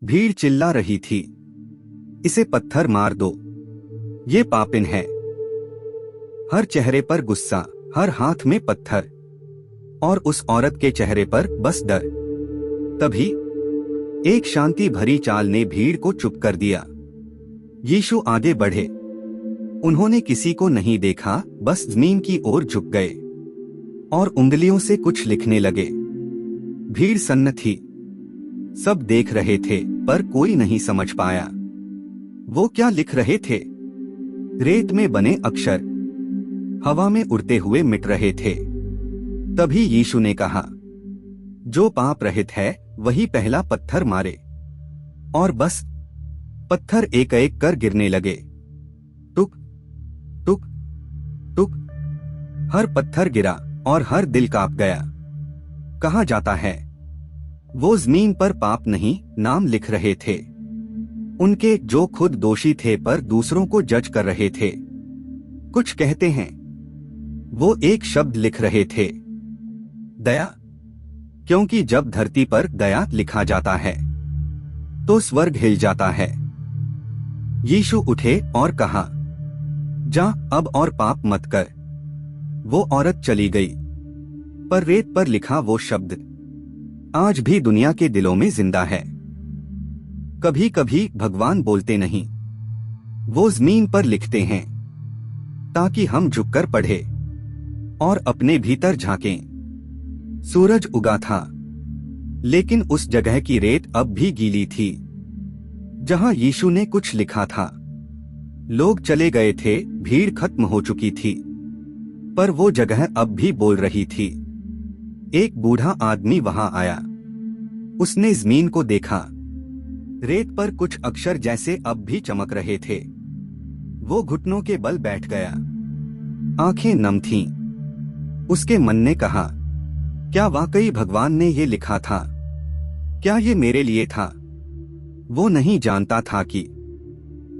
भीड़ चिल्ला रही थी, इसे पत्थर मार दो, ये पापिन है। हर चेहरे पर गुस्सा, हर हाथ में पत्थर, और उस औरत के चेहरे पर बस डर। तभी एक शांति भरी चाल ने भीड़ को चुप कर दिया। यीशु आगे बढ़े। उन्होंने किसी को नहीं देखा, बस जमीन की ओर झुक गए और उंगलियों से कुछ लिखने लगे। भीड़ सन्न थी, सब देख रहे थे पर कोई नहीं समझ पाया वो क्या लिख रहे थे। रेत में बने अक्षर हवा में उड़ते हुए मिट रहे थे। तभी यीशु ने कहा, जो पाप रहित है वही पहला पत्थर मारे। और बस पत्थर एक एक कर गिरने लगे। टुक टुक टुक। हर पत्थर गिरा और हर दिल कांप गया। कहा जाता है वो जमीन पर पाप नहीं नाम लिख रहे थे, उनके जो खुद दोषी थे पर दूसरों को जज कर रहे थे। कुछ कहते हैं वो एक शब्द लिख रहे थे, दया, क्योंकि जब धरती पर दया लिखा जाता है तो स्वर्ग हिल जाता है। यीशु उठे और कहा, जा अब और पाप मत कर। वो औरत चली गई, पर रेत पर लिखा वो शब्द आज भी दुनिया के दिलों में जिंदा है। कभी कभी भगवान बोलते नहीं, वो जमीन पर लिखते हैं ताकि हम झुककर पढ़ें और अपने भीतर झांकें। सूरज उगा था, लेकिन उस जगह की रेत अब भी गीली थी जहां यीशु ने कुछ लिखा था। लोग चले गए थे, भीड़ खत्म हो चुकी थी, पर वो जगह अब भी बोल रही थी। एक बूढ़ा आदमी वहां आया। उसने जमीन को देखा। रेत पर कुछ अक्षर जैसे अब भी चमक रहे थे। वो घुटनों के बल बैठ गया, आंखें नम थीं। उसके मन ने कहा, क्या वाकई भगवान ने ये लिखा था? क्या ये मेरे लिए था? वो नहीं जानता था कि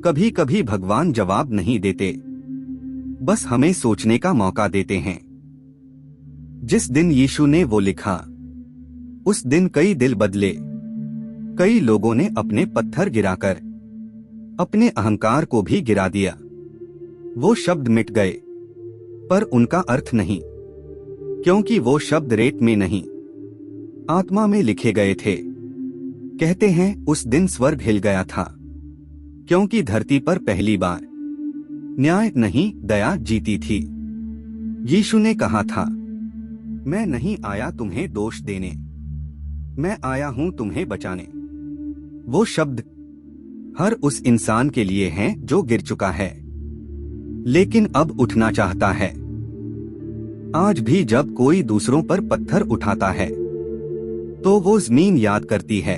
कभी कभी भगवान जवाब नहीं देते, बस हमें सोचने का मौका देते हैं। जिस दिन यीशु ने वो लिखा, उस दिन कई दिल बदले। कई लोगों ने अपने पत्थर गिराकर अपने अहंकार को भी गिरा दिया। वो शब्द मिट गए, पर उनका अर्थ नहीं, क्योंकि वो शब्द रेत में नहीं, आत्मा में लिखे गए थे। कहते हैं उस दिन स्वर्ग हिल गया था, क्योंकि धरती पर पहली बार न्याय नहीं दया जीती थी। यीशु ने कहा था, मैं नहीं आया तुम्हें दोष देने, मैं आया हूं तुम्हें बचाने। वो शब्द हर उस इंसान के लिए हैं जो गिर चुका है, लेकिन अब उठना चाहता है। आज भी जब कोई दूसरों पर पत्थर उठाता है, तो वो जमीन याद करती है।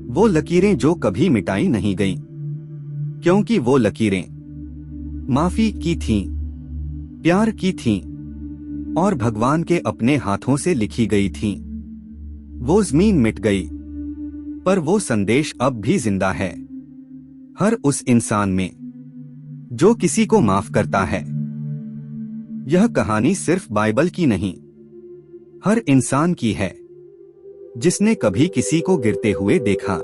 वो लकीरें जो कभी मिटाई नहीं गईं, क्योंकि वो लकीरें माफी की थीं, प्यार की थीं और भगवान के अपने हाथों से लिखी गई थीं। वो जमीन मिट गई, पर वो संदेश अब भी जिंदा है, हर उस इंसान में जो किसी को माफ करता है। यह कहानी सिर्फ बाइबल की नहीं, हर इंसान की है जिसने कभी किसी को गिरते हुए देखा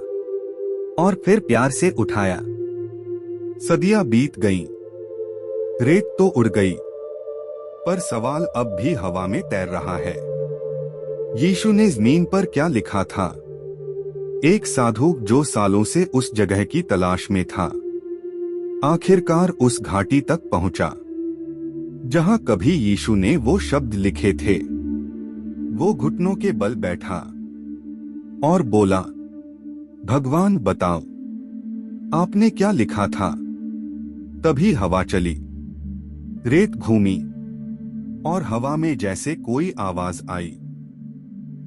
और फिर प्यार से उठाया। सदियां बीत गईं, रेत तो उड़ गई, पर सवाल अब भी हवा में तैर रहा है। यीशु ने जमीन पर क्या लिखा था? एक साधु जो सालों से उस जगह की तलाश में था, आखिरकार उस घाटी तक पहुंचा जहां कभी यीशु ने वो शब्द लिखे थे। वो घुटनों के बल बैठा और बोला, भगवान बताओ, आपने क्या लिखा था? तभी हवा चली, रेत घूमी और हवा में जैसे कोई आवाज आई,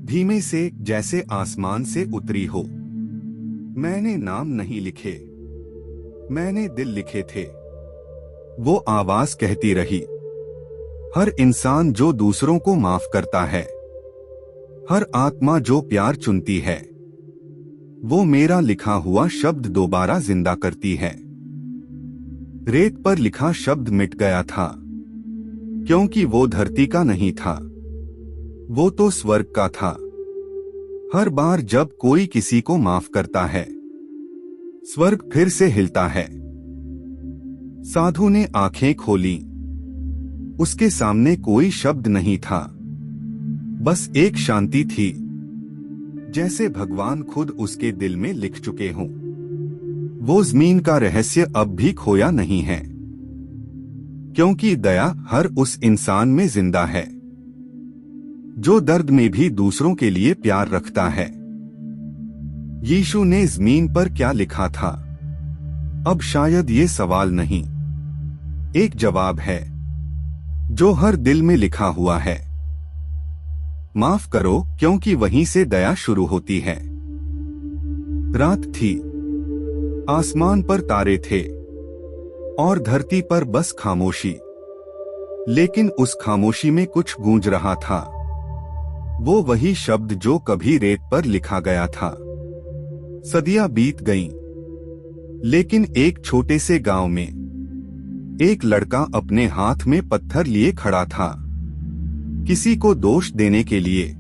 धीमे से, जैसे आसमान से उतरी हो। मैंने नाम नहीं लिखे, मैंने दिल लिखे थे। वो आवाज कहती रही, हर इंसान जो दूसरों को माफ करता है, हर आत्मा जो प्यार चुनती है, वो मेरा लिखा हुआ शब्द दोबारा जिंदा करती है। रेत पर लिखा शब्द मिट गया था, क्योंकि वो धरती का नहीं था, वो तो स्वर्ग का था। हर बार जब कोई किसी को माफ करता है, स्वर्ग फिर से हिलता है। साधु ने आंखें खोली। उसके सामने कोई शब्द नहीं था, बस एक शांति थी, जैसे भगवान खुद उसके दिल में लिख चुके हों। वो जमीन का रहस्य अब भी खोया नहीं है, क्योंकि दया हर उस इंसान में जिंदा है जो दर्द में भी दूसरों के लिए प्यार रखता है। यीशु ने जमीन पर क्या लिखा था? अब शायद ये सवाल नहीं, एक जवाब है जो हर दिल में लिखा हुआ है। माफ करो, क्योंकि वहीं से दया शुरू होती है। रात थी, आसमान पर तारे थे और धरती पर बस खामोशी। लेकिन उस खामोशी में कुछ गूंज रहा था, वो वही शब्द जो कभी रेत पर लिखा गया था। सदियां बीत गईं, लेकिन एक छोटे से गांव में एक लड़का अपने हाथ में पत्थर लिए खड़ा था, किसी को दोष देने के लिए,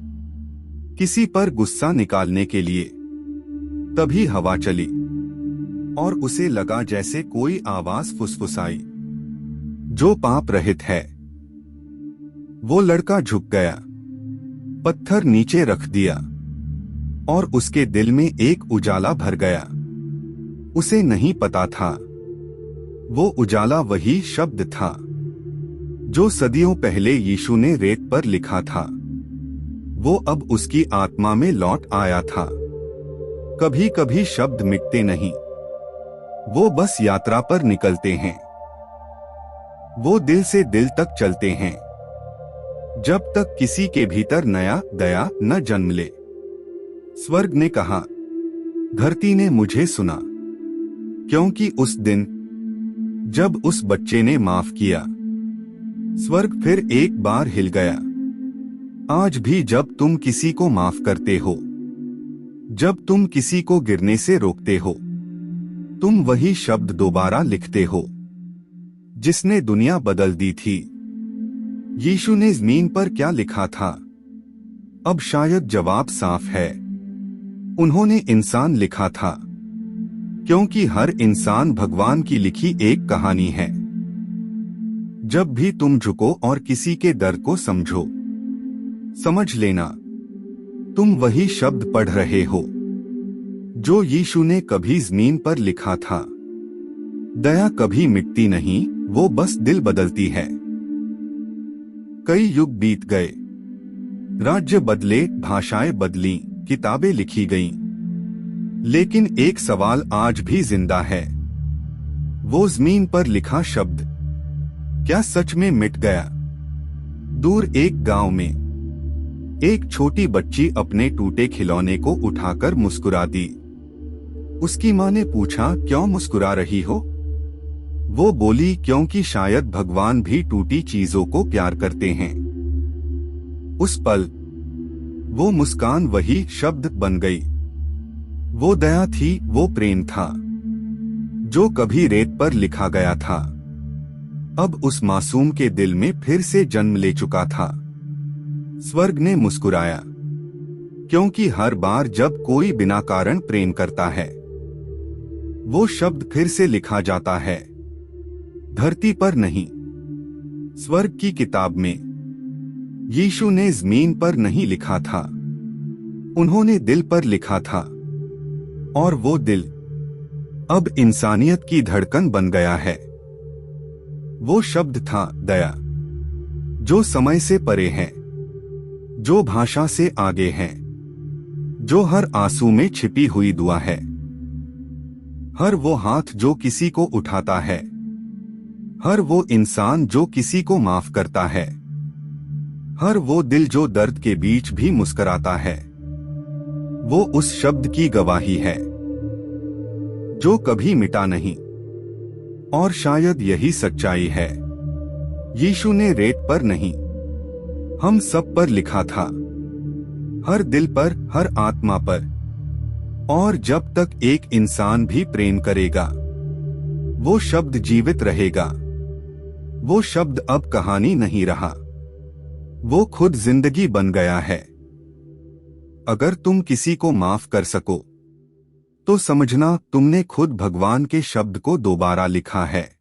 किसी पर गुस्सा निकालने के लिए। तभी हवा चली और उसे लगा जैसे कोई आवाज फुसफुसाई, जो पाप रहित है। वो लड़का झुक गया, पत्थर नीचे रख दिया और उसके दिल में एक उजाला भर गया। उसे नहीं पता था, वो उजाला वही शब्द था जो सदियों पहले यीशु ने रेत पर लिखा था। वो अब उसकी आत्मा में लौट आया था। कभी कभी शब्द मिटते नहीं, वो बस यात्रा पर निकलते हैं। वो दिल से दिल तक चलते हैं, जब तक किसी के भीतर नया दया न जन्म ले। स्वर्ग ने कहा, धरती ने मुझे सुना, क्योंकि उस दिन जब उस बच्चे ने माफ किया, स्वर्ग फिर एक बार हिल गया। आज भी जब तुम किसी को माफ करते हो, जब तुम किसी को गिरने से रोकते हो, तुम वही शब्द दोबारा लिखते हो जिसने दुनिया बदल दी थी। यीशु ने जमीन पर क्या लिखा था? अब शायद जवाब साफ है, उन्होंने इंसान लिखा था, क्योंकि हर इंसान भगवान की लिखी एक कहानी है। जब भी तुम झुको और किसी के दर्द को समझो, समझ लेना तुम वही शब्द पढ़ रहे हो जो यीशु ने कभी जमीन पर लिखा था। दया कभी मिटती नहीं, वो बस दिल बदलती है। कई युग बीत गए, राज्य बदले, भाषाएं बदली, किताबें लिखी गईं, लेकिन एक सवाल आज भी जिंदा है। वो जमीन पर लिखा शब्द क्या सच में मिट गया? दूर एक गांव में एक छोटी बच्ची अपने टूटे खिलौने को उठाकर मुस्कुरा दी। उसकी मां ने पूछा, क्यों मुस्कुरा रही हो? वो बोली, क्योंकि शायद भगवान भी टूटी चीजों को प्यार करते हैं। उस पल वो मुस्कान वही शब्द बन गई। वो दया थी, वो प्रेम था जो कभी रेत पर लिखा गया था, अब उस मासूम के दिल में फिर से जन्म ले चुका था। स्वर्ग ने मुस्कुराया, क्योंकि हर बार जब कोई बिना कारण प्रेम करता है, वो शब्द फिर से लिखा जाता है, धरती पर नहीं, स्वर्ग की किताब में। यीशु ने जमीन पर नहीं लिखा था, उन्होंने दिल पर लिखा था, और वो दिल अब इंसानियत की धड़कन बन गया है। वो शब्द था दया, जो समय से परे है, जो भाषा से आगे है, जो हर आंसू में छिपी हुई दुआ है। हर वो हाथ जो किसी को उठाता है, हर वो इंसान जो किसी को माफ करता है, हर वो दिल जो दर्द के बीच भी मुस्कुराता है, वो उस शब्द की गवाही है जो कभी मिटा नहीं। और शायद यही सच्चाई है, यीशु ने रेत पर नहीं, हम सब पर लिखा था, हर दिल पर, हर आत्मा पर। और जब तक एक इंसान भी प्रेम करेगा, वो शब्द जीवित रहेगा। वो शब्द अब कहानी नहीं रहा, वो खुद जिंदगी बन गया है। अगर तुम किसी को माफ कर सको तो समझना तुमने खुद भगवान के शब्द को दोबारा लिखा है।